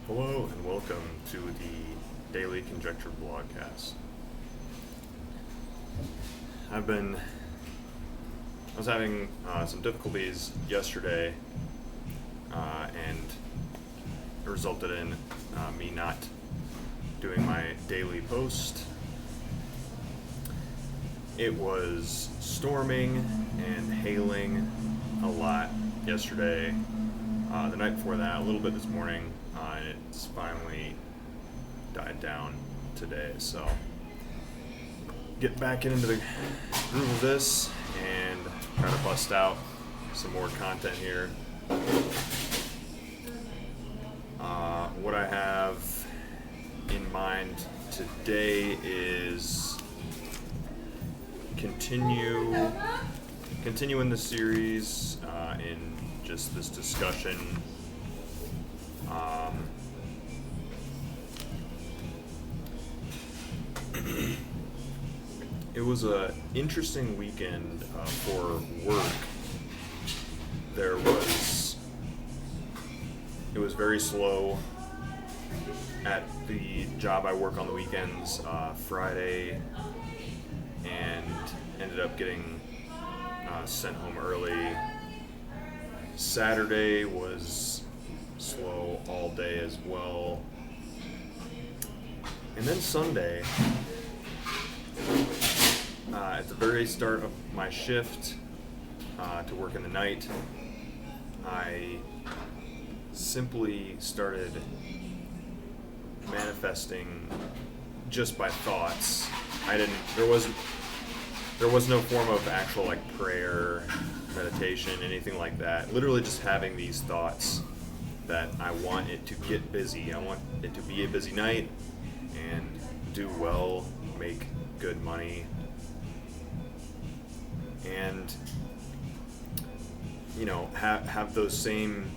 Hello and welcome to the Daily Conjecture Blogcast. I was having some difficulties yesterday, and it resulted in me not doing my daily post. It was storming and hailing a lot yesterday. The night before that, a little bit this morning, and it's finally died down today. So, get back into the groove of this and try to bust out some more content here. What I have in mind today is continuing the series in just this discussion. It was an interesting weekend for work. It was very slow at the job I work on the weekends Friday, and ended up getting sent home early. Saturday was slow all day as well. And then Sunday, at the very start of my shift to work in the night, I simply started manifesting just by thoughts. There was no form of actual prayer, meditation, anything like that. Literally just having these thoughts that I want it to get busy. I want it to be a busy night and do well, make good money, and have those same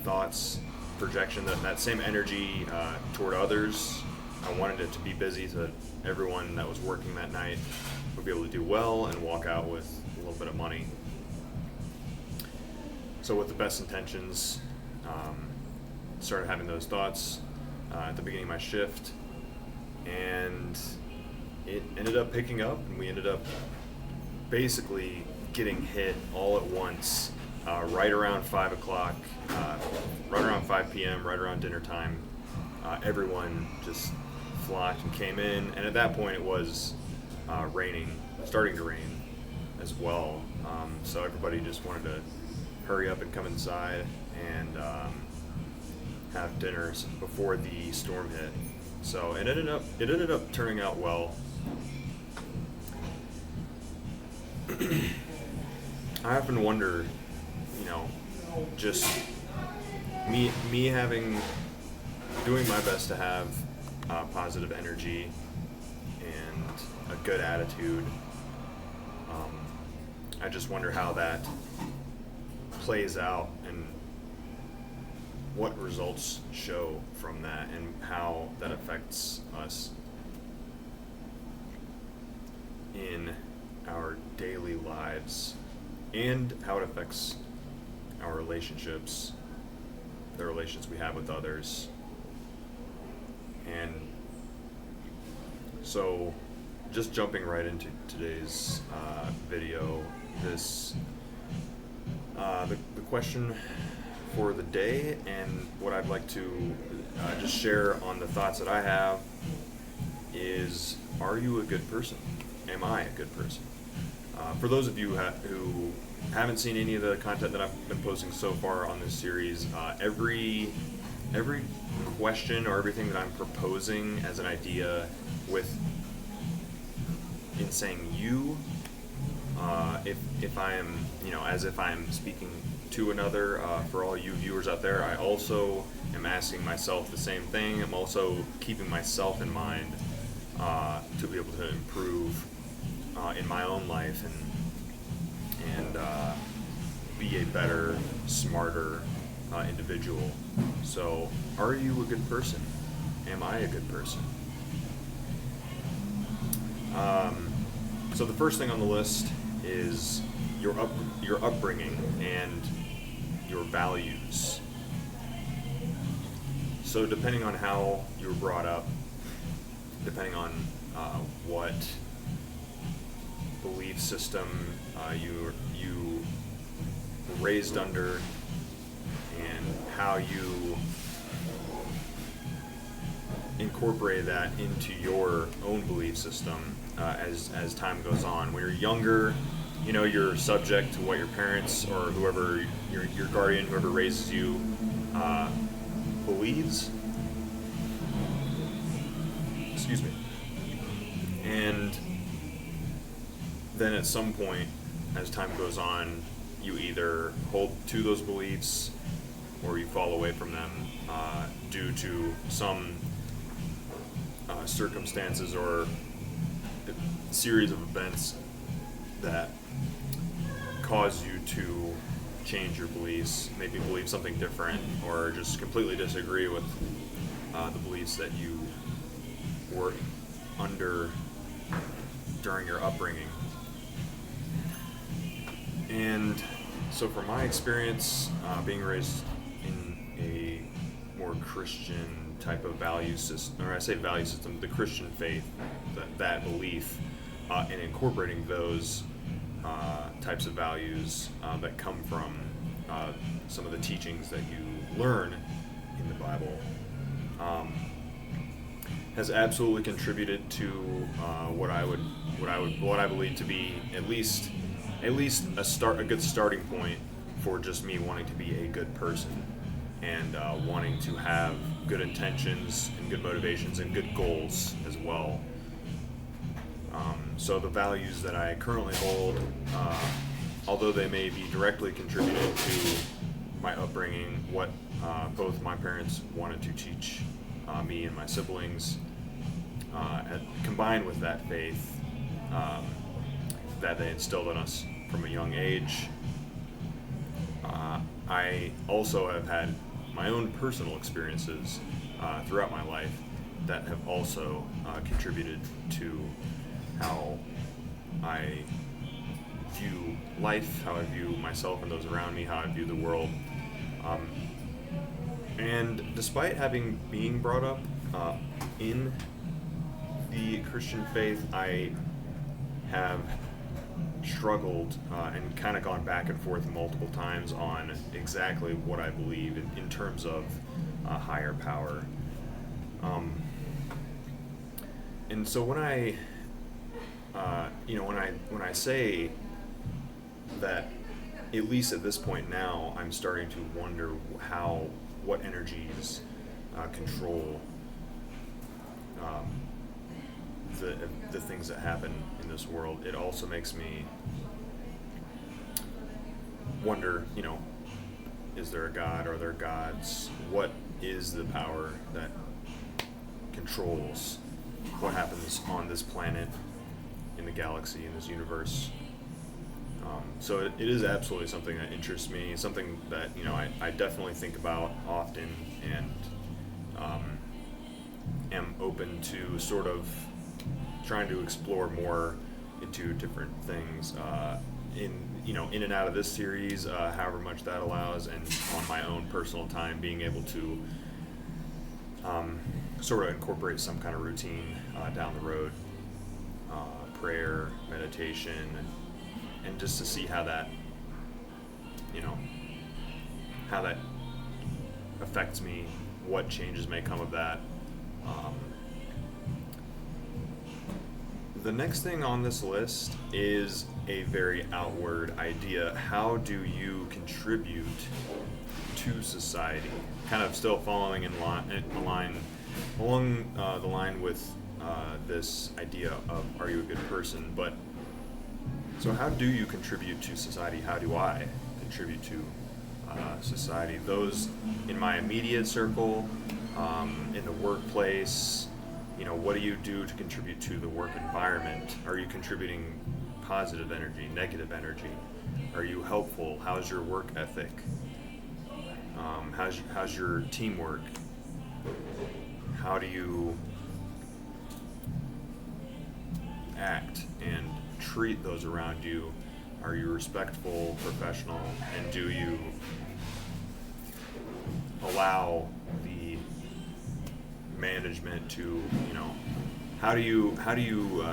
thoughts, projection, that same energy toward others. I wanted it to be busy so that everyone that was working that night would be able to do well and walk out with a little bit of money. So with the best intentions, started having those thoughts at the beginning of my shift, and it ended up picking up, and we ended up basically getting hit all at once, right around 5 o'clock, right around 5 p.m., right around dinner time. Everyone just flocked and came in, and at that point it was starting to rain as well. So everybody just wanted to hurry up and come inside and have dinners before the storm hit. So it ended up turning out well. I often wonder, just me doing my best to have positive energy and a good attitude. I just wonder how that plays out and what results show from that, and how that affects us in our daily lives, and how it affects our relationships, the relations we have with others. And so, just jumping right into today's video, the question for the day, and what I'd like to just share on the thoughts that I have is: are you a good person? Am I a good person? For those of you who haven't seen any of the content that I've been posting so far on this series, every question or everything that I'm proposing as an idea in saying you, if I am, as if I'm speaking to another, for all you viewers out there, I also am asking myself the same thing. I'm also keeping myself in mind to be able to improve in my own life and be a better, smarter individual. So, are you a good person? Am I a good person? So the first thing on the list is your upbringing and your values. So depending on how you were brought up, depending on what belief system you were raised under, and how you incorporate that into your own belief system as time goes on. When you're younger, you're subject to what your parents or whoever your guardian, whoever raises you, believes. Excuse me. And then at some point, as time goes on, you either hold to those beliefs or you fall away from them due to some circumstances or a series of events that cause you to change your beliefs, maybe believe something different, or just completely disagree with the beliefs that you were under during your upbringing. And so from my experience, being raised in a more Christian type of value system, or I say value system, the Christian faith, that belief, and incorporating those types of values that come from some of the teachings that you learn in the Bible, has absolutely contributed to what I believe to be at least a good starting point for just me wanting to be a good person and wanting to have good intentions and good motivations and good goals as well. So the values that I currently hold, although they may be directly contributed to my upbringing, what both my parents wanted to teach me and my siblings, combined with that faith that they instilled in us from a young age, I also have had my own personal experiences throughout my life that have also contributed to how I view life, how I view myself and those around me, how I view the world. And despite being brought up in the Christian faith, I have struggled and kind of gone back and forth multiple times on exactly what I believe in terms of higher power. And so when I say that, at least at this point now, I'm starting to wonder what energies control the things that happen in this world. It also makes me wonder, is there a God? Are there gods? What is the power that controls what happens on this planet, in the galaxy, in this universe? So it is absolutely something that interests me, something that I definitely think about often, and am open to sort of trying to explore more into different things in and out of this series, however much that allows, and on my own personal time, being able to sort of incorporate some kind of routine down the road, prayer, meditation, and just to see how that affects me, what changes may come of that. The next thing on this list is a very outward idea. How do you contribute to society? Kind of still following along the line with this idea of, are you a good person? But so how do you contribute to society? How do I contribute to society? Those in my immediate circle, in the workplace, what do you do to contribute to the work environment? Are you contributing positive energy, negative energy? Are you helpful? How's your work ethic? How's your teamwork? How do you act and treat those around you? Are you respectful, professional, and do you allow the management to, how do you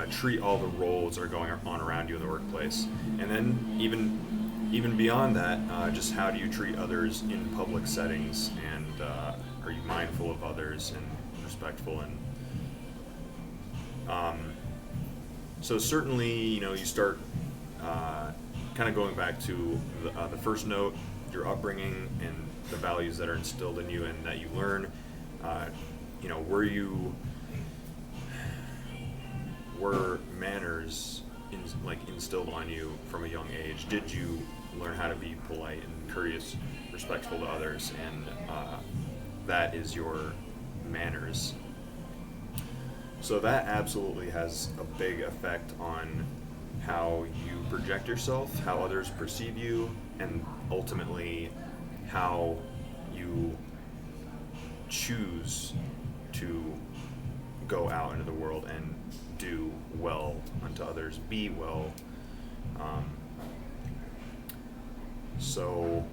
treat all the roles that are going on around you in the workplace, and then even beyond that, just how do you treat others in public settings, and are you mindful of others and respectful, and so certainly, you start kind of going back to the first note, your upbringing and the values that are instilled in you and that you learn. Were manners instilled on you from a young age? Did you learn how to be polite and courteous, respectful to others, and that is your manners? So that absolutely has a big effect on how you project yourself, how others perceive you, and ultimately how you choose to go out into the world and do well unto others, be well. So,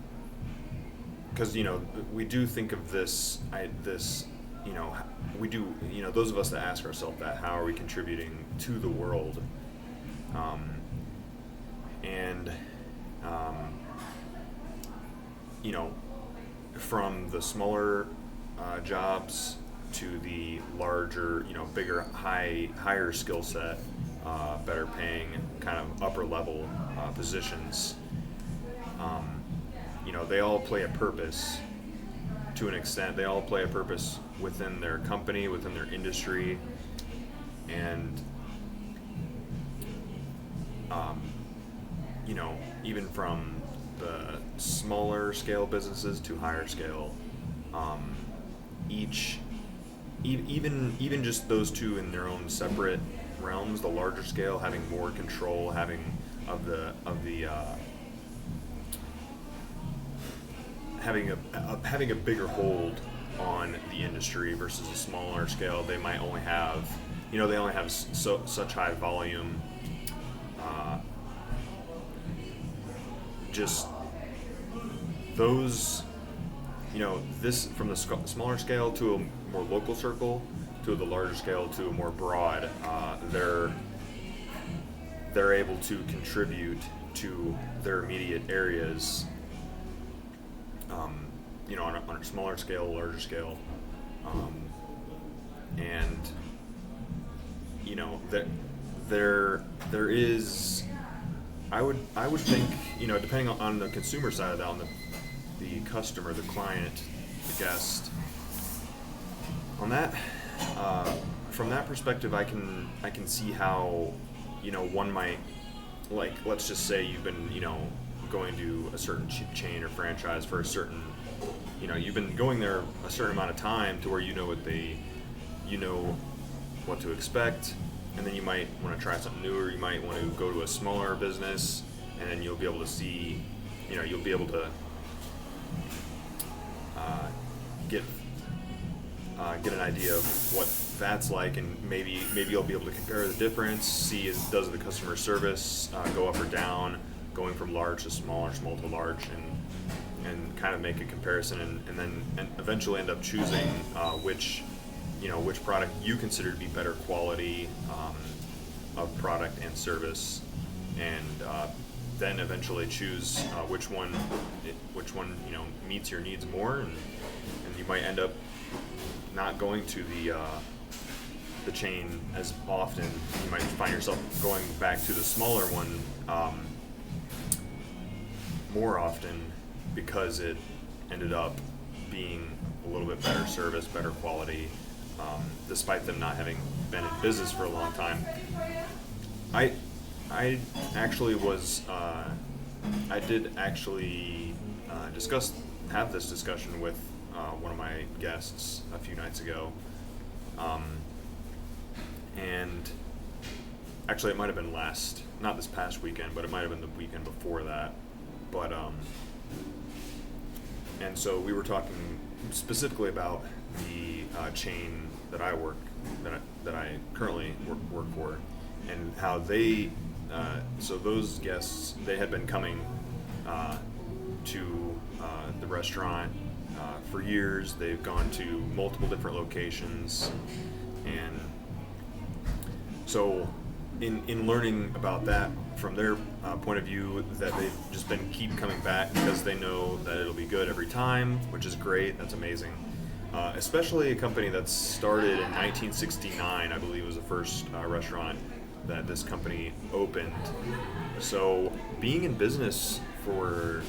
because we do think of this, we do, those of us that ask ourselves that, how are we contributing to the world? And from the smaller jobs to the larger, bigger, higher skill set, better paying, kind of upper level positions, they all play a purpose to an extent. They all play a purpose within their company, within their industry, and even from the smaller scale businesses to higher scale, even just those two in their own separate realms, the larger scale having more control, having a bigger hold on the industry versus a smaller scale. They might only have such high volume. Just those, this from the smaller scale to a more local circle, to the larger scale to a more broad, they're able to contribute to their immediate areas, on a smaller scale, larger scale, and that there is, I would think, depending on the consumer side of that, on the customer, the client, the guest, on that, from that perspective, I can see how, one might, let's just say you've been, going to a certain chain or franchise for a certain, you've been going there a certain amount of time to where you know what to expect, and then you might want to try something newer. You might want to go to a smaller business, and then you'll be able to see, you'll be able to get an idea of what that's like, and maybe you'll be able to compare the difference, see does the customer service go up or down, going from large to small or small to large, and kind of make a comparison, and then eventually end up choosing which product you consider to be better quality of product and service, and then eventually choose which one meets your needs more, and you might end up not going to the chain as often. You might find yourself going back to the smaller one more often, because it ended up being a little bit better service, better quality, despite them not having been in business for a long time. I actually was, I did actually have this discussion with one of my guests a few nights ago, and actually it might have been not this past weekend, but it might have been the weekend before that, but and so we were talking specifically about the chain that I currently work for, and how they, so those guests, they had been coming to the restaurant for years. They've gone to multiple different locations, and so in learning about that from their point of view, that they've just been keep coming back because they know that it'll be good every time, which is great. That's amazing. Especially a company that started in 1969, I believe, was the first restaurant that this company opened. So being in business for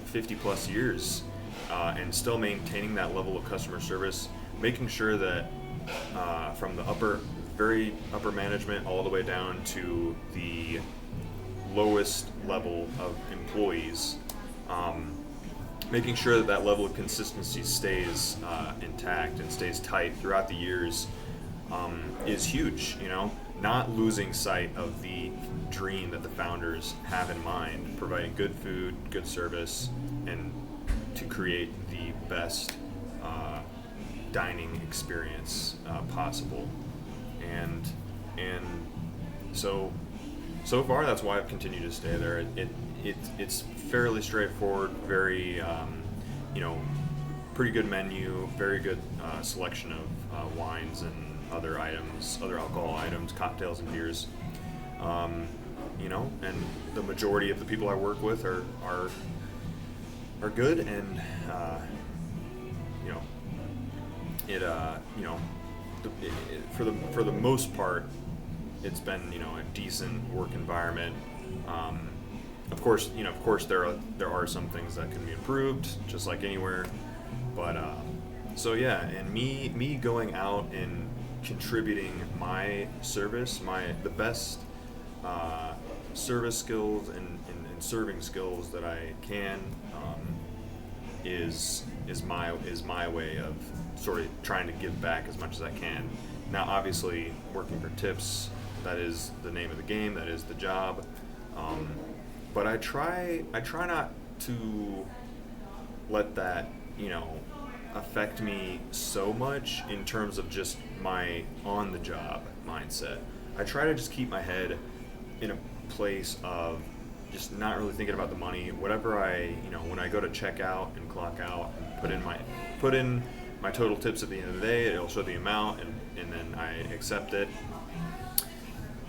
50 plus years, and still maintaining that level of customer service, making sure that from the very upper management all the way down to the lowest level of employees, making sure that level of consistency stays intact and stays tight throughout the years is huge. Not losing sight of the dream that the founders have in mind, providing good food, good service, and to create the best dining experience possible. And so far that's why I've continued to stay there. It's fairly straightforward, very pretty good menu, very good selection of wines and other alcohol items, cocktails and beers. And the majority of the people I work with are good, and for the most part, it's been a decent work environment. Of course there are some things that can be improved, just like anywhere. But and me going out and contributing my service, the best service skills and serving skills that I can, is my way of sort of trying to give back as much as I can. Now, obviously, working for tips, that is the name of the game, that is the job. But I try not to let that affect me so much in terms of just my on-the-job mindset. I try to just keep my head in a place of just not really thinking about the money. Whatever when I go to check out and clock out and put in my total tips at the end of the day, it'll show the amount, and then I accept it.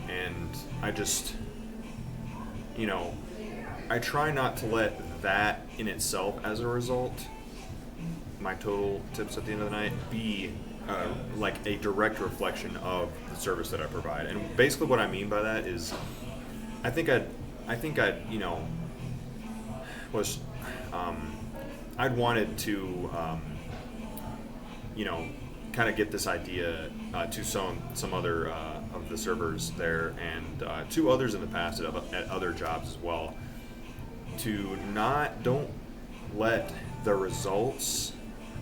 And I just, I try not to let that in itself, as a result, my total tips at the end of the night, be like a direct reflection of the service that I provide. And basically what I mean by that is, I think I'd I'd wanted to kind of get this idea to some other of the servers there, and to others in the past at other jobs as well, to don't let the results,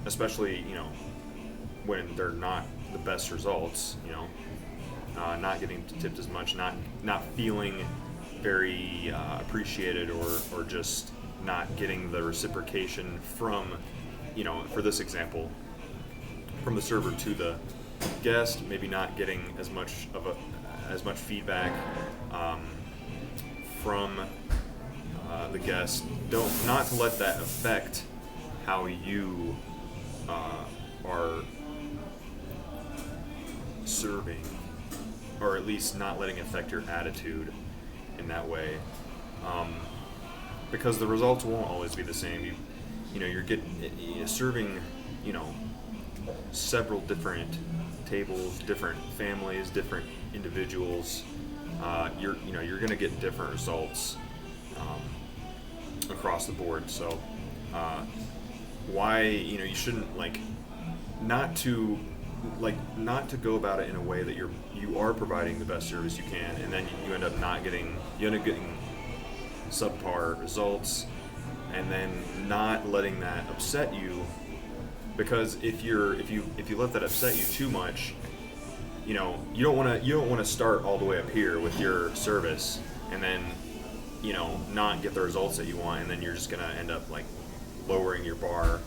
especially when they're not the best results, not getting tipped as much, not feeling very appreciated, or just not getting the reciprocation from, for this example, from the server to the guest, maybe not getting as much feedback from the guest. Not to let that affect how you are serving, or at least not letting it affect your attitude in that way, because the results won't always be the same. You're serving several different tables, different families, different individuals. You're going to get different results across the board. So why you shouldn't not to go about it in a way that you are providing the best service you can, and then you end up getting subpar results, and then not letting that upset you. Because if you let that upset you too much, you don't want to start all the way up here with your service, and then not get the results that you want, and then you're just gonna end up lowering your bar,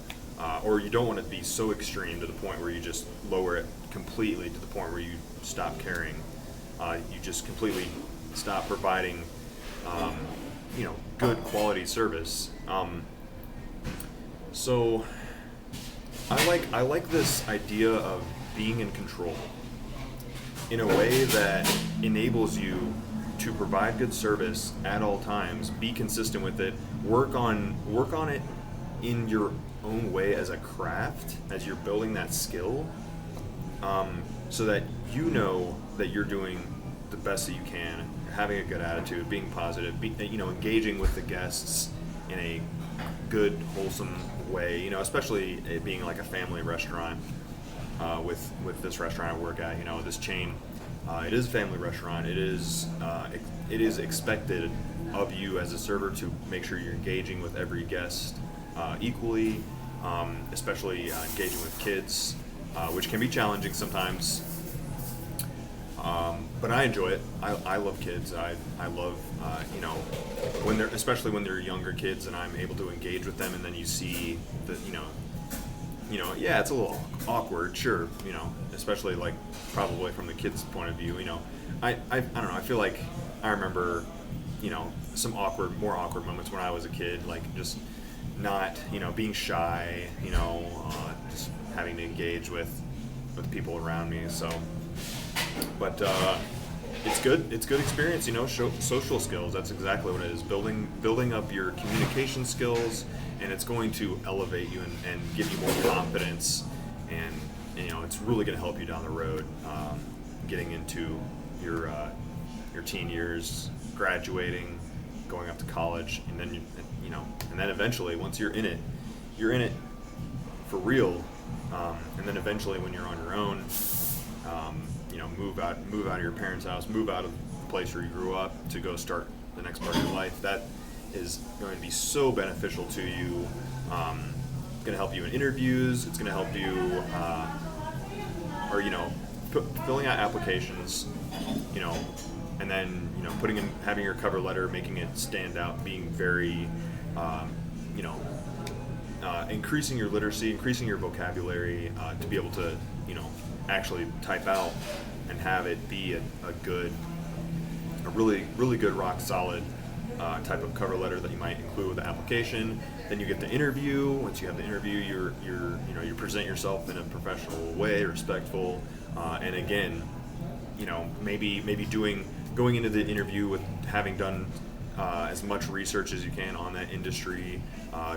or you don't want to be so extreme to the point where you just lower it completely to the point where you stop caring. You just completely stop providing good quality service. So I like this idea of being in control in a way that enables you to provide good service at all times, be consistent with it, work on it in your own way as a craft, as you're building that skill, so that you know that you're doing the best that you can, having a good attitude, being positive, engaging with the guests in a good, wholesome way. Especially it being like a family restaurant. With this restaurant I work at, this chain, it is a family restaurant. It is expected of you as a server to make sure you're engaging with every guest equally, especially engaging with kids, which can be challenging sometimes. But I enjoy it. I love kids. I love especially when they're younger kids and I'm able to engage with them, and then you see the yeah, it's a little awkward, sure, especially like probably from the kids' point of view. I don't know. I feel like I remember some more awkward moments when I was a kid, like just not being shy, just having to engage with people around me. So, but it's good. It's good experience. Social skills. That's exactly what it is. Building up your communication skills, and it's going to elevate you and give you more confidence, and it's really going to help you down the road, getting into your teen years, graduating, going up to college, and then and then eventually once you're in it for real, and then eventually when you're on your own, move out of your parents' house, move out of the place where you grew up to go start the next part of your life. That is going to be so beneficial to you. It's going to help you in interviews. It's going to help you, filling out applications, and then having your cover letter, making it stand out, being very, increasing your literacy, increasing your vocabulary, to be able to, actually type out and have it be a really, really good, rock solid type of cover letter that you might include with the application. Then you get the interview. Once you have the interview, you present yourself in a professional way, respectful, and again, maybe going into the interview with having done as much research as you can on that industry.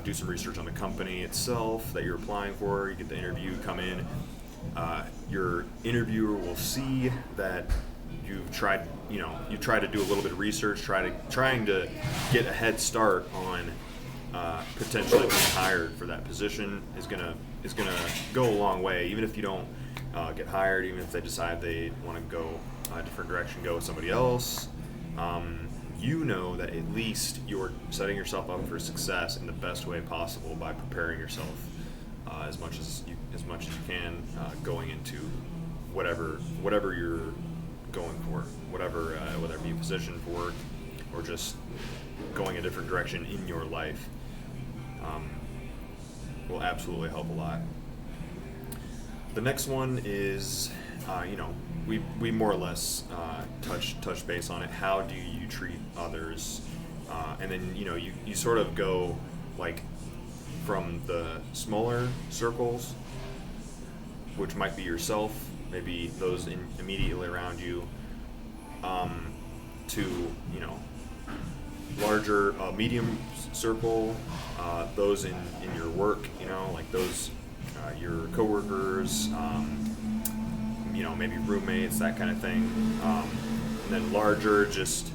Do some research on the company itself that you're applying for. You get the interview, come in. Your interviewer will see that you've tried to do a little bit of research, trying to get a head start on potentially being hired for that position is gonna go a long way. Even if you don't get hired, even if they decide they want to go a different direction, go with somebody else, that at least you're setting yourself up for success in the best way possible by preparing yourself as much as you can, going into whatever you're going for, whether it be a position for work or just going a different direction in your life, will absolutely help a lot. The next one is, we more or less touch base on it. How do you treat others? And then you sort of go like from the smaller circles, which might be yourself, maybe those immediately around you, to larger, medium circle, those in your work, like those your coworkers, maybe roommates, that kind of thing, and then larger, just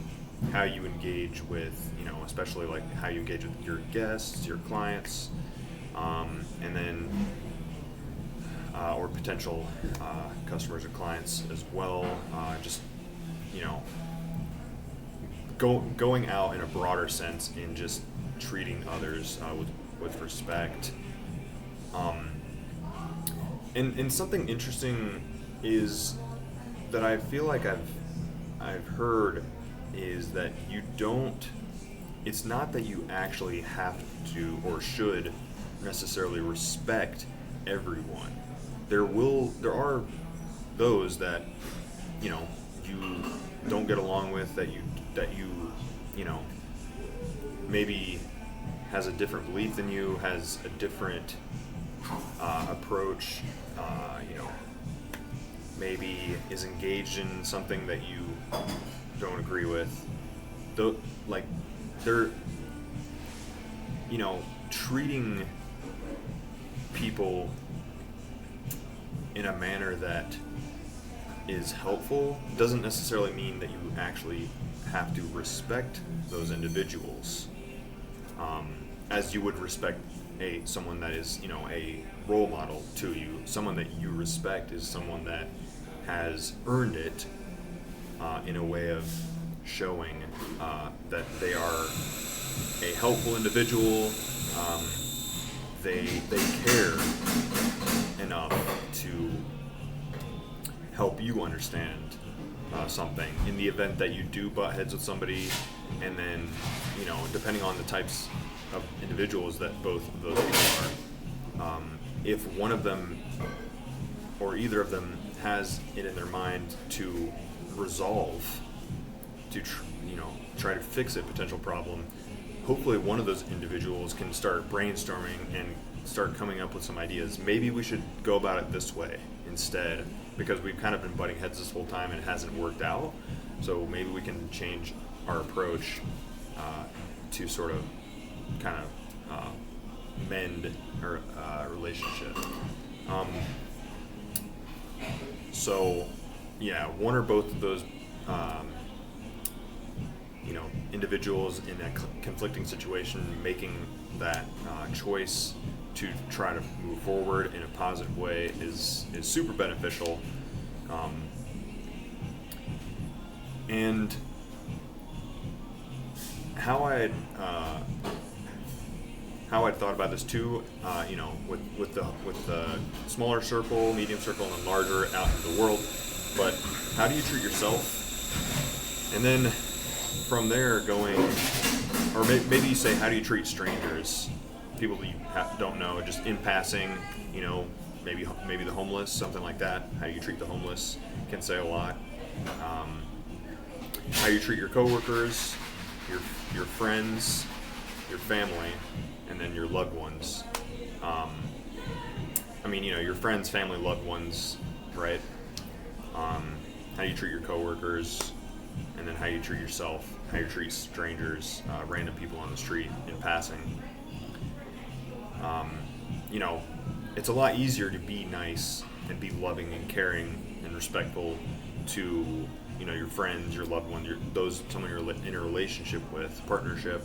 how you engage with, especially like how you engage with your guests, your clients, and then or potential customers or clients as well. Just going out in a broader sense in just treating others with respect. And something interesting is that I feel like I've heard is that it's not that you actually have to or should necessarily respect everyone. There are those that you don't get along with, that you maybe has a different belief than you, has a different approach, maybe is engaged in something that you don't agree with, they're, treating people in a manner that is helpful doesn't necessarily mean that you actually have to respect those individuals, as you would respect someone that is, a role model to you. Someone that you respect is someone that has earned it, in a way of showing that they are a helpful individual. They care enough to help you understand something in the event that you do butt heads with somebody, and then, depending on the types of individuals that both of those people are, if one of them or either of them has it in their mind to resolve, to try to fix a potential problem, hopefully one of those individuals can start brainstorming and start coming up with some ideas. Maybe we should go about it this way instead, because we've kind of been butting heads this whole time and it hasn't worked out. So maybe we can change our approach to sort of kind of mend our relationship. So yeah, one or both of those individuals in a conflicting situation making that choice to try to move forward in a positive way is super beneficial. And how I'd thought about this too, with the smaller circle, medium circle, and then larger out in the world. But how do you treat yourself? And then from there going, or maybe you say, how do you treat strangers, people that you don't know, just in passing, maybe the homeless, something like that. How do you treat the homeless can say a lot. How you treat your coworkers, your friends, your family, and then your loved ones. Your friends, family, loved ones, right? How you treat your coworkers, and then how you treat yourself, how you treat strangers, random people on the street in passing. It's a lot easier to be nice and be loving and caring and respectful to, your friends, your loved ones, someone you're in a relationship with, partnership,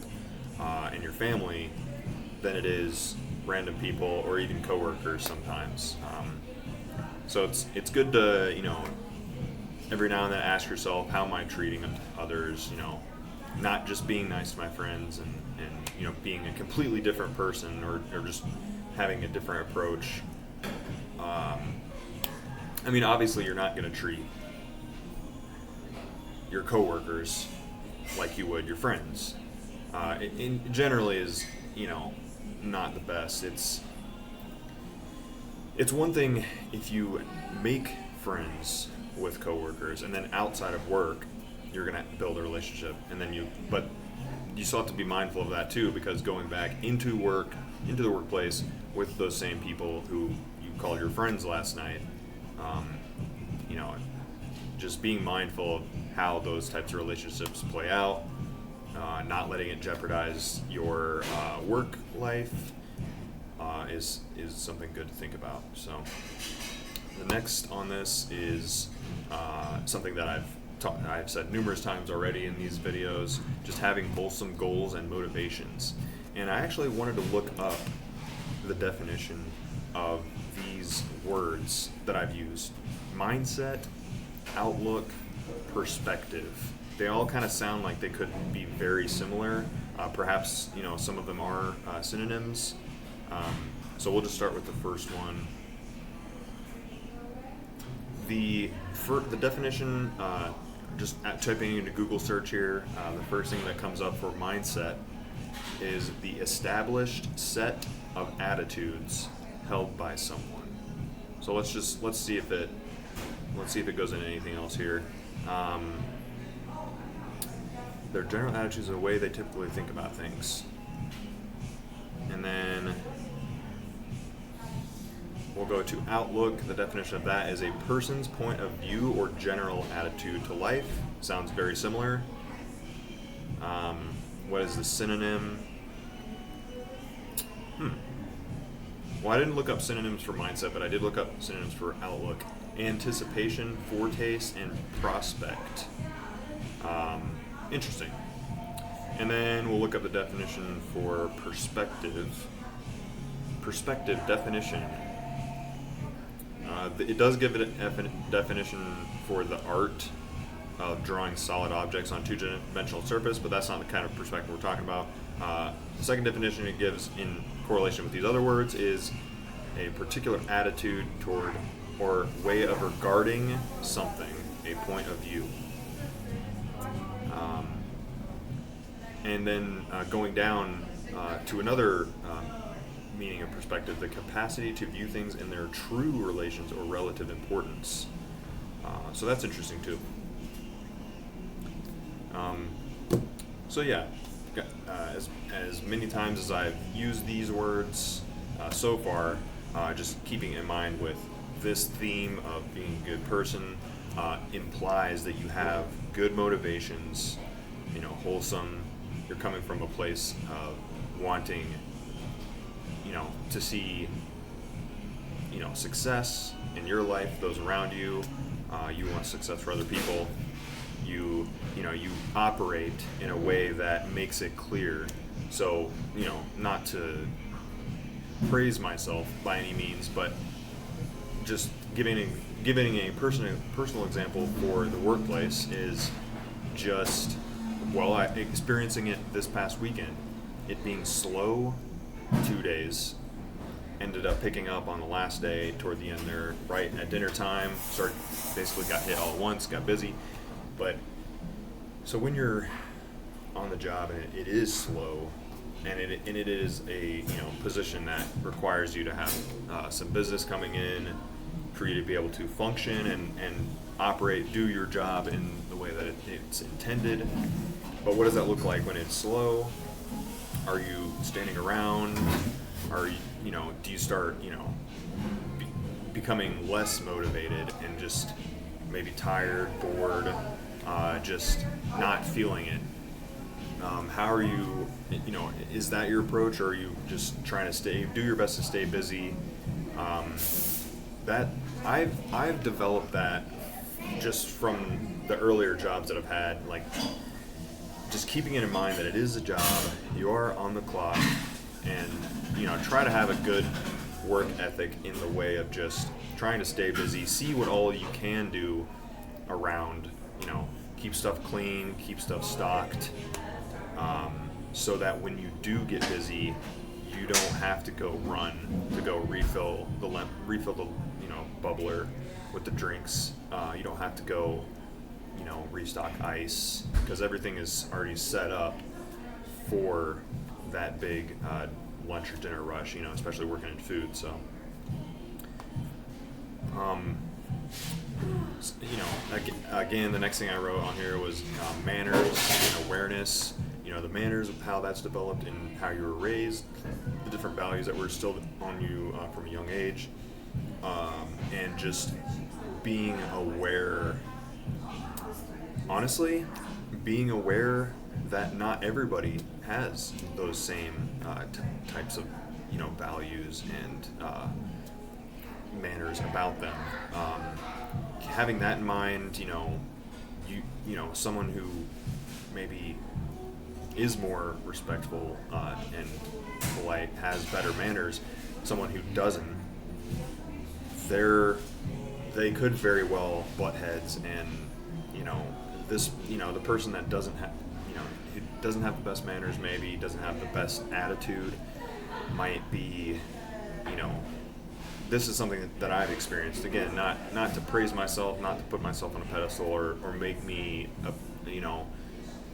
and your family, than it is random people or even coworkers sometimes. So it's good to, every now and then ask yourself, how am I treating others? Not just being nice to my friends and being a completely different person or just having a different approach. Obviously you're not going to treat your coworkers like you would your friends. It generally is, not the best. It's one thing if you make friends with coworkers and then outside of work you're going to build a relationship, and then but you still have to be mindful of that too, because going back into the workplace with those same people who you called your friends last night, just being mindful of how those types of relationships play out, not letting it jeopardize your work life, is something good to think about. So the next on this is something that I've said numerous times already in these videos, just having wholesome goals and motivations. And I actually wanted to look up the definition of these words that I've used: mindset, outlook, perspective. They all kind of sound like they could be very similar. Perhaps, some of them are synonyms. So we'll just start with the first one. The definition, just typing into Google search here, the first thing that comes up for mindset is the established set of attitudes held by someone. So let's see if it goes into anything else here. Their general attitudes are the way they typically think about things. And then we'll go to outlook. The definition of that is a person's point of view or general attitude to life. Sounds very similar. What is the synonym? Well, I didn't look up synonyms for mindset, but I did look up synonyms for outlook. Anticipation, foretaste, and prospect. Interesting. And then we'll look up the definition for perspective. Perspective definition. It does give it a definition for the art of drawing solid objects on two-dimensional surface, but that's not the kind of perspective we're talking about. The second definition it gives in correlation with these other words is a particular attitude toward or way of regarding something, a point of view. And then going down to another meaning of perspective, the capacity to view things in their true relations or relative importance. So that's interesting too. So yeah, as many times as I've used these words so far, just keeping in mind with this theme of being a good person implies that you have good motivations, wholesome. You're coming from a place of wanting, to see, success in your life, those around you. You want success for other people. You operate in a way that makes it clear. So, not to praise myself by any means, but just giving a personal example for the workplace is just, experiencing it this past weekend. It being slow 2 days, ended up picking up on the last day toward the end there, right at dinner time. Basically got hit all at once, got busy. But so when you're on the job and it is slow, and it is a position that requires you to have some business coming in for you to be able to function and operate, do your job in the way that it's intended. But what does that look like when it's slow? Are you standing around? Are you, do you start, becoming less motivated and just maybe tired, bored, just not feeling it? How are you, is that your approach, or are you just trying to do your best to stay busy? That I've developed that just from the earlier jobs that I've had, like just keeping it in mind that it is a job, you are on the clock, and try to have a good work ethic in the way of just trying to stay busy, see what all you can do around, keep stuff clean, keep stuff stocked, so that when you do get busy, you don't have to go run to go refill the bubbler with the drinks. You don't have to go restock ice, because everything is already set up for that big lunch or dinner rush, especially working in food. So again, the next thing I wrote on here was manners and awareness. The manners of how that's developed and how you were raised, the different values that were instilled on you from a young age, and just being aware. Honestly, being aware that not everybody has those same types of values and manners about them. Having that in mind, someone who maybe is more respectful and polite, has better manners, someone who doesn't, they could very well butt heads, and the person that doesn't have doesn't have the best manners, maybe doesn't have the best attitude, might be, this is something that I've experienced. Again, not to praise myself, not to put myself on a pedestal or make me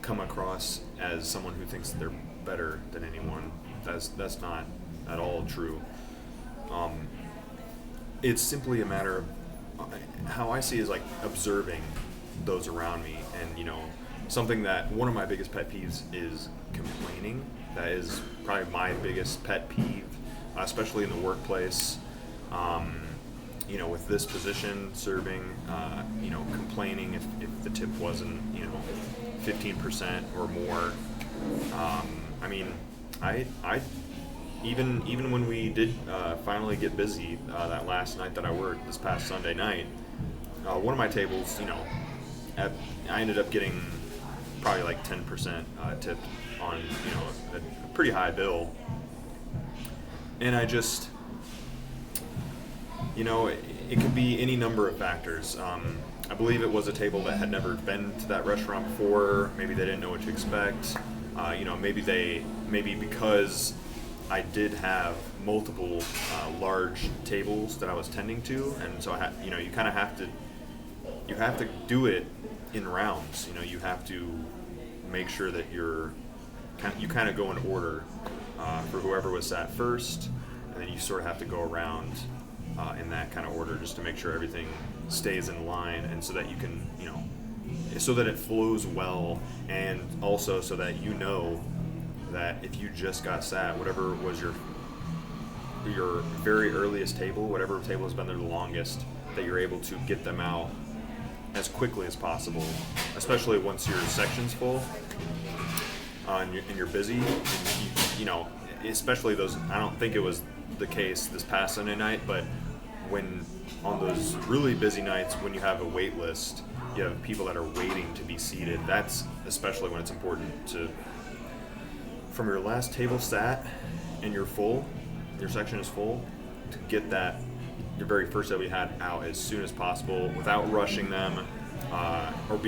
come across as someone who thinks they're better than anyone. That's not at all true. It's simply a matter of how I see it is like observing those around me, and something that one of my biggest pet peeves is complaining. That is probably my biggest pet peeve, especially in the workplace. With this position, serving, complaining if the tip wasn't, 15% or more. I even when we did finally get busy that last night that I worked this past Sunday night, one of my tables, I ended up getting probably like 10% tip on, a pretty high bill, and I just, it could be any number of factors. I believe it was a table that had never been to that restaurant before. Maybe they didn't know what to expect. Maybe because I did have multiple large tables that I was tending to, and so you kind of have to do it in rounds. You have to make sure that you kind of go in order for whoever was sat first, and then you sort of have to go around in that kind of order just to make sure everything stays in line, and so that you can, so that it flows well, and also so that that if you just got sat, whatever was your very earliest table, whatever table has been there the longest, that you're able to get them out as quickly as possible, especially once your section's full and you're busy. And especially those, I don't think it was the case this past Sunday night, but when on those really busy nights when you have a wait list, you have people that are waiting to be seated. That's especially when it's important to, from your last table sat and you're full, your section is full, to get that your very first that we had out as soon as possible without rushing them, or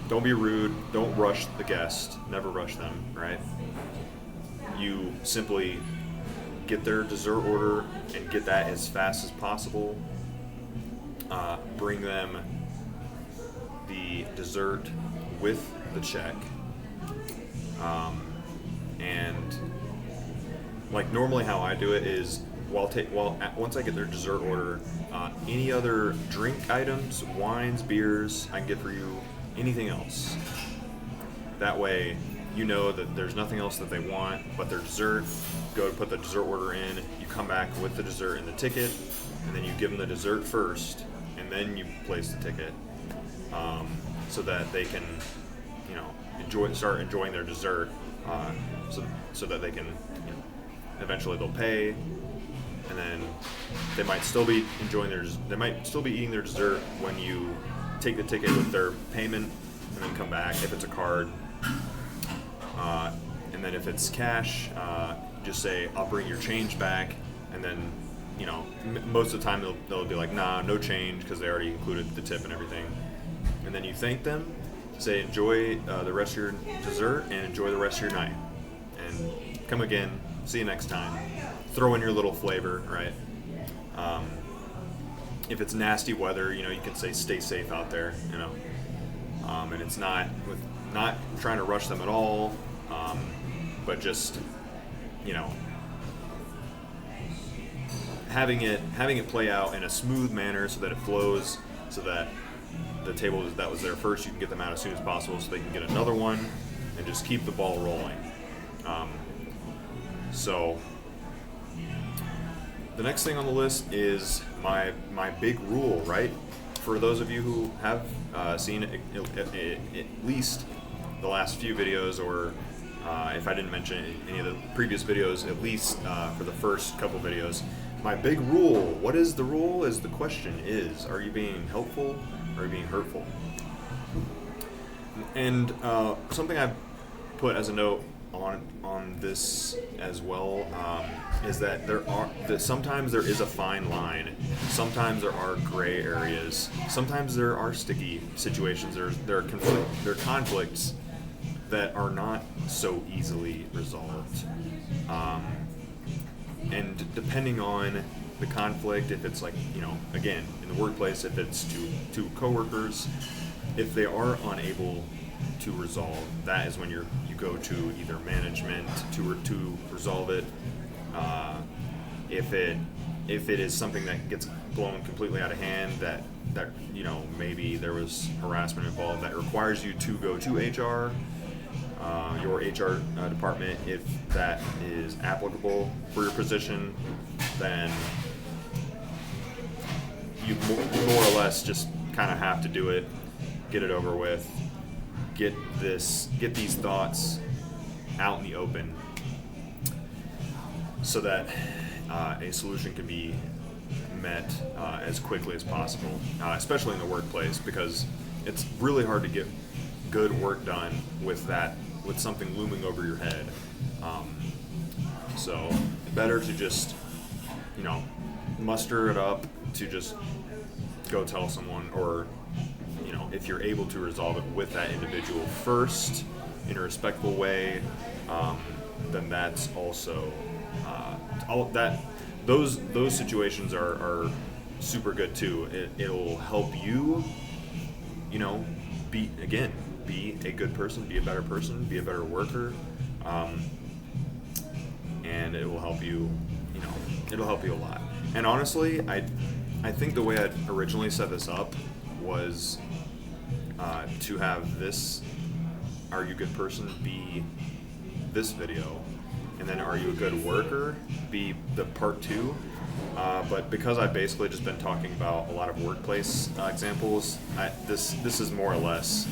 don't be rude, don't rush the guest, never rush them, right? You simply get their dessert order and get that as fast as possible. Bring them the dessert with the check. And like normally how I do it is once I get their dessert order, any other drink items, wines, beers, I can get for you, anything else. That way you know that there's nothing else that they want but their dessert. Go to put the dessert order in, you come back with the dessert and the ticket, and then you give them the dessert first, and then you place the ticket, so that they can, start enjoying their dessert, so that they can, eventually they'll pay, and then they might still be eating their dessert when you take the ticket with their payment, and then come back if it's a card, and then if it's cash, just say, I'll bring your change back, and then, most of the time they'll be like, nah, no change, because they already included the tip and everything. And then you thank them, say, enjoy the rest of your dessert, and enjoy the rest of your night, and come again, see you next time. Throw in your little flavor, right? If it's nasty weather, you can say, stay safe out there, and it's not trying to rush them at all, but just, having it play out in a smooth manner so that it flows, so that the table that was there first, you can get them out as soon as possible so they can get another one, and just keep the ball rolling. So the next thing on the list is my big rule, right? For those of you who have seen at least the last few videos, or if I didn't mention any of the previous videos, at least for the first couple videos, my big rule, what is the rule, is the question is, are you being helpful or are you being hurtful? And something I put as a note on this as well, is that sometimes there is a fine line. Sometimes there are gray areas. Sometimes there are sticky situations. There are conflicts that are not so easily resolved. And depending on the conflict, if it's like, again, in the workplace, if it's two coworkers, if they are unable to resolve, that is when you go to either management to resolve it. If it is something that gets blown completely out of hand, that maybe there was harassment involved, that requires you to go to HR, your HR department, if that is applicable for your position, then you more or less just kind of have to do it, get it over with, get these thoughts out in the open, so that a solution can be met as quickly as possible, especially in the workplace, because it's really hard to get good work done with something looming over your head. So better to just, muster it up to just go tell someone, or, if you're able to resolve it with that individual first in a respectful way, then that's also those situations are super good too. It'll help you, be a good person, be a better person, be a better worker, and it will help you. It'll help you a lot. And honestly, I think the way I originally set this up was to have this "Are you a good person?" be this video, and then "Are you a good worker?" be the part 2. But because I've basically just been talking about a lot of workplace examples, this is more or less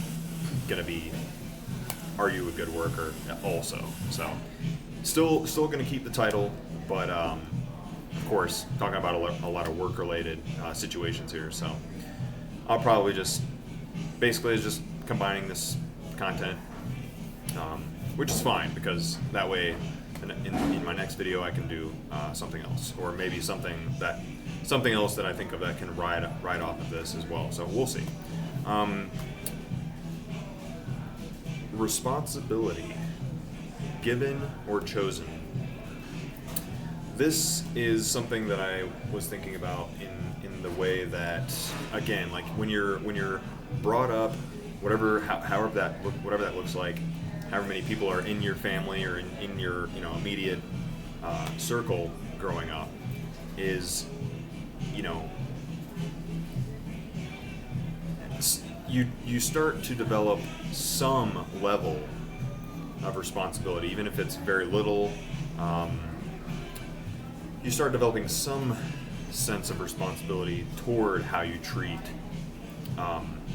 gonna be "Are you a good worker?" also. So still gonna keep the title, but of course talking about a lot of work-related situations here. So I'll probably just combining this content, which is fine, because that way in my next video I can do something else, or maybe something else that I think of that can ride off of this as well. So we'll see. Responsibility, given or chosen. This is something that I was thinking about in the way that, again, like when you're brought up, whatever that looks like, however many people are in your family or in your immediate circle growing up, is you start to develop some level of responsibility, even if it's very little. You start developing some sense of responsibility toward how you treat,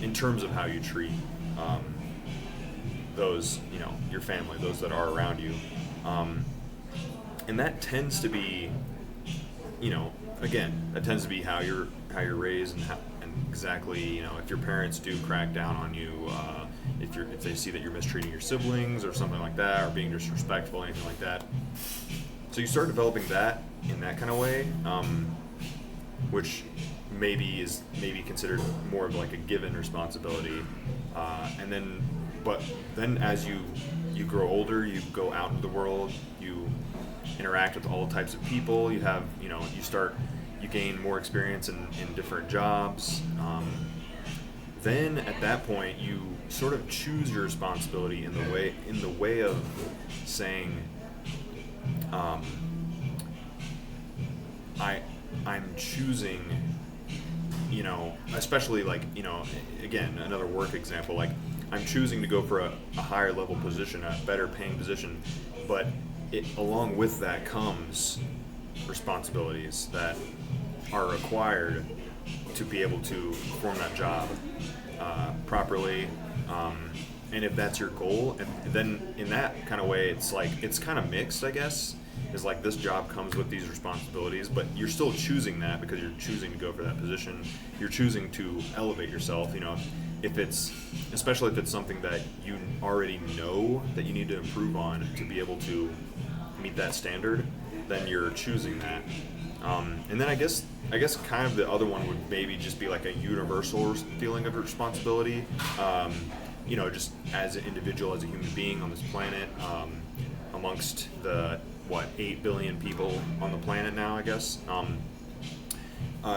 in terms of how you treat those, your family, those that are around you. And that tends to be, that tends to be how you're raised, and exactly, if your parents do crack down on you, if they see that you're mistreating your siblings or something like that, or being disrespectful, anything like that. So you start developing that in that kind of way, which is considered more of like a given responsibility, but then as you grow older, you go out into the world, you interact with all types of people, you have you gain more experience in different jobs. Then at that point you sort of choose your responsibility in the way of saying, I'm choosing, especially like, again, another work example, like I'm choosing to go for a higher level position, a better paying position, but along with that comes responsibilities that are required to be able to perform that job properly. And if that's your goal, and then in that kind of way, it's kind of mixed, I guess. Is like this job comes with these responsibilities, but you're still choosing that because you're choosing to go for that position. You're choosing to elevate yourself. Especially if it's something that you already know that you need to improve on to be able to meet that standard, then you're choosing that. And then I guess kind of the other one would maybe just be like a universal feeling of responsibility. Just as an individual, as a human being on this planet, amongst the 8 billion people on the planet now, I guess.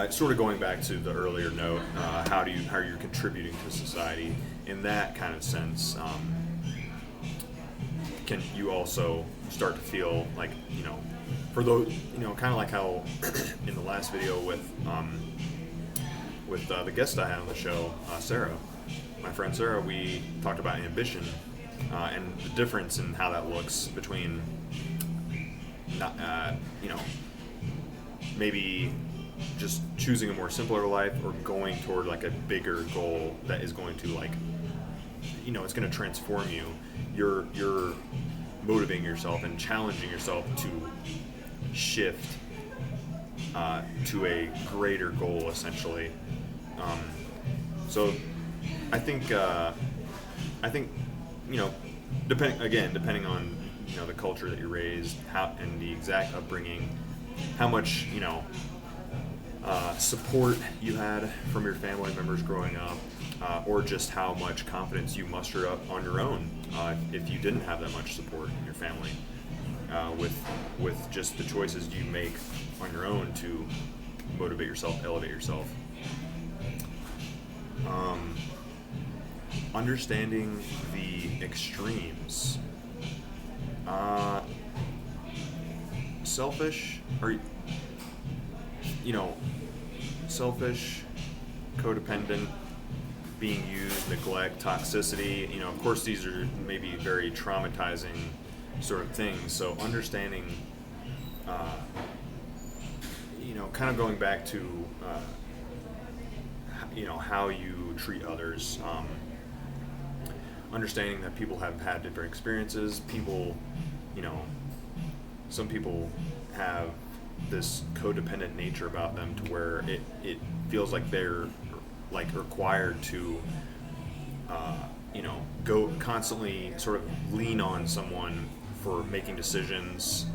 Sort of going back to the earlier note, how you're contributing to society in that kind of sense. Can you also start to feel like, for those, kind of like how in the last video with the guest I had on the show, Sarah, my friend Sarah, we talked about ambition and the difference in how that looks between maybe just choosing a more simpler life or going toward like a bigger goal that is going to like, it's going to transform you. You're motivating yourself and challenging yourself to shift to a greater goal, essentially. So I think depending on the culture that you're raised, how and the exact upbringing, how much support you had from your family members growing up, or just how much confidence you muster up on your own if you didn't have that much support in your family, with just the choices you make on your own to motivate yourself, elevate yourself. Understanding the extremes. Selfish, codependent, being used, neglect, toxicity. Of course, these are maybe very traumatizing sort of things. So understanding, kind of going back to, how you treat others. Understanding that people have had different experiences. People, some people have this codependent nature about them to where it feels like they're like required to go constantly sort of lean on someone for making decisions,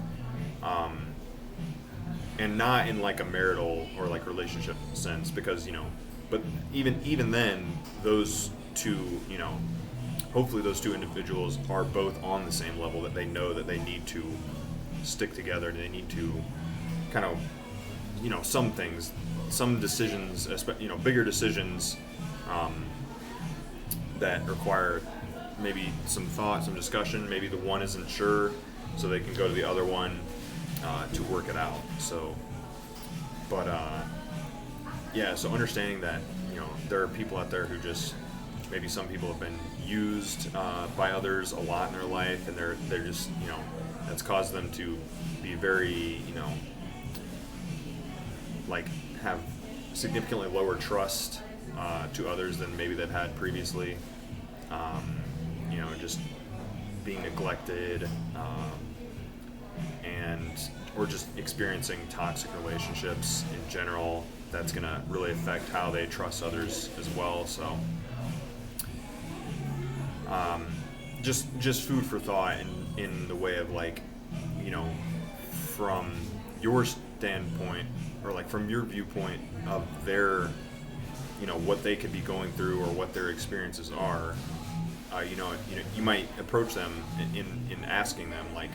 and not in like a marital or like relationship sense, because but even then those two hopefully those two individuals are both on the same level, that they know that they need to stick together, they need to kind of some things, some decisions, bigger decisions that require maybe some thought, some discussion. Maybe the one isn't sure, so they can go to the other one to work it out. So, but so understanding that there are people out there who just, maybe some people have been used by others a lot in their life, and they're just that's caused them to be very like have significantly lower trust to others than maybe they've had previously. Just being neglected, or just experiencing toxic relationships in general. That's gonna really affect how they trust others as well. So, just food for thought in the way of like, from your standpoint, or like from your viewpoint of their, what they could be going through or what their experiences are. You might approach them in asking them like,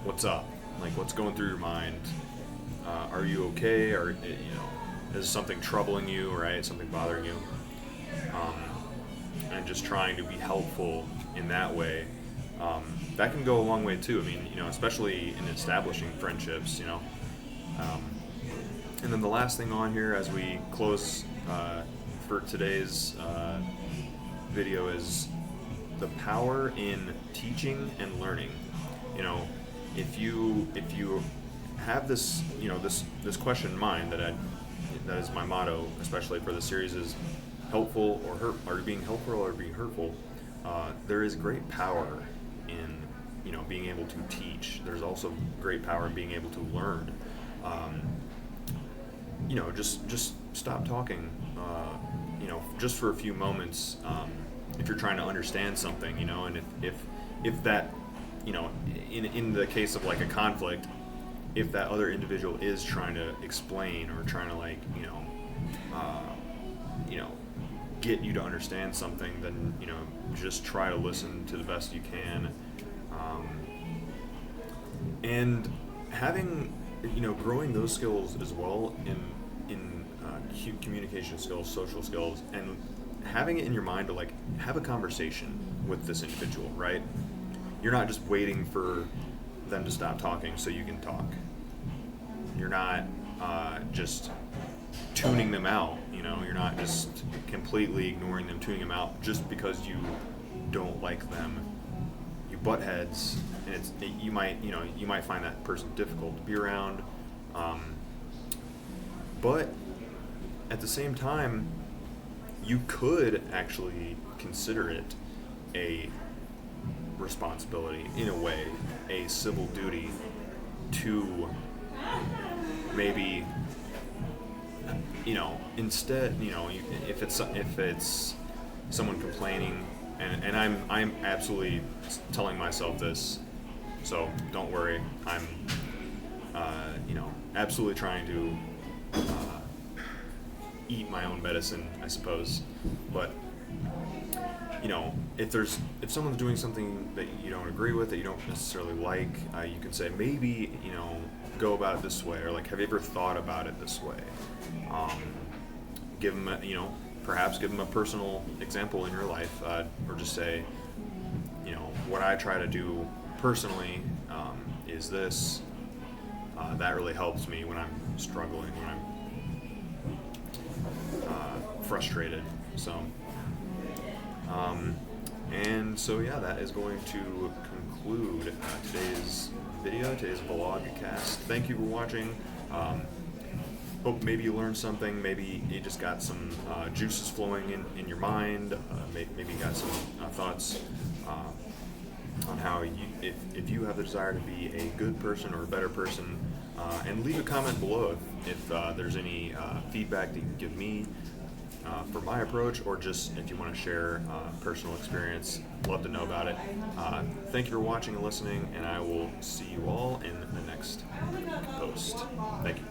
what's up? Like, what's going through your mind? Are you okay? Or is something troubling you? Right? Something bothering you? And just trying to be helpful in that way. That can go a long way too. I mean, especially in establishing friendships. And then the last thing on here as we close for today's video is the power in teaching and learning. If you have this this question in mind, that is my motto, especially for the series, is helpful or hurt. Are you being helpful or being hurtful? There is great power in being able to teach. There's also great power in being able to learn. Just stop talking. Just for a few moments. If you're trying to understand something, and if that, in the case of like a conflict, if that other individual is trying to explain or trying to like, get you to understand something, then just try to listen to the best you can, and having growing those skills as well in communication skills, social skills, and having it in your mind to like have a conversation with this individual, right? You're not just waiting for them to stop talking so you can talk. You're not just tuning them out, you're not just completely ignoring them, tuning them out just because you don't like them. You butt heads, and you might find that person difficult to be around, But at the same time, you could actually consider it a responsibility, in a way, a civil duty to maybe, instead, if it's someone complaining, and I'm absolutely telling myself this, so don't worry, I'm absolutely trying to eat my own medicine, I suppose. But if someone's doing something that you don't agree with, that you don't necessarily like, you can say, maybe, go about it this way, or like, have you ever thought about it this way? Give them perhaps give them a personal example in your life, or just say, what I try to do personally is this. That really helps me when I'm struggling, when I'm frustrated. So, and so yeah, that is going to conclude today's video, today's vlogcast. Thank you for watching. Hope maybe you learned something. Maybe you just got some juices flowing in your mind. Maybe you got some thoughts on how if you have the desire to be a good person or a better person. And leave a comment below if there's any feedback that you can give me for my approach, or just if you want to share personal experience. Love to know about it. Thank you for watching and listening, and I will see you all in the next post. Thank you.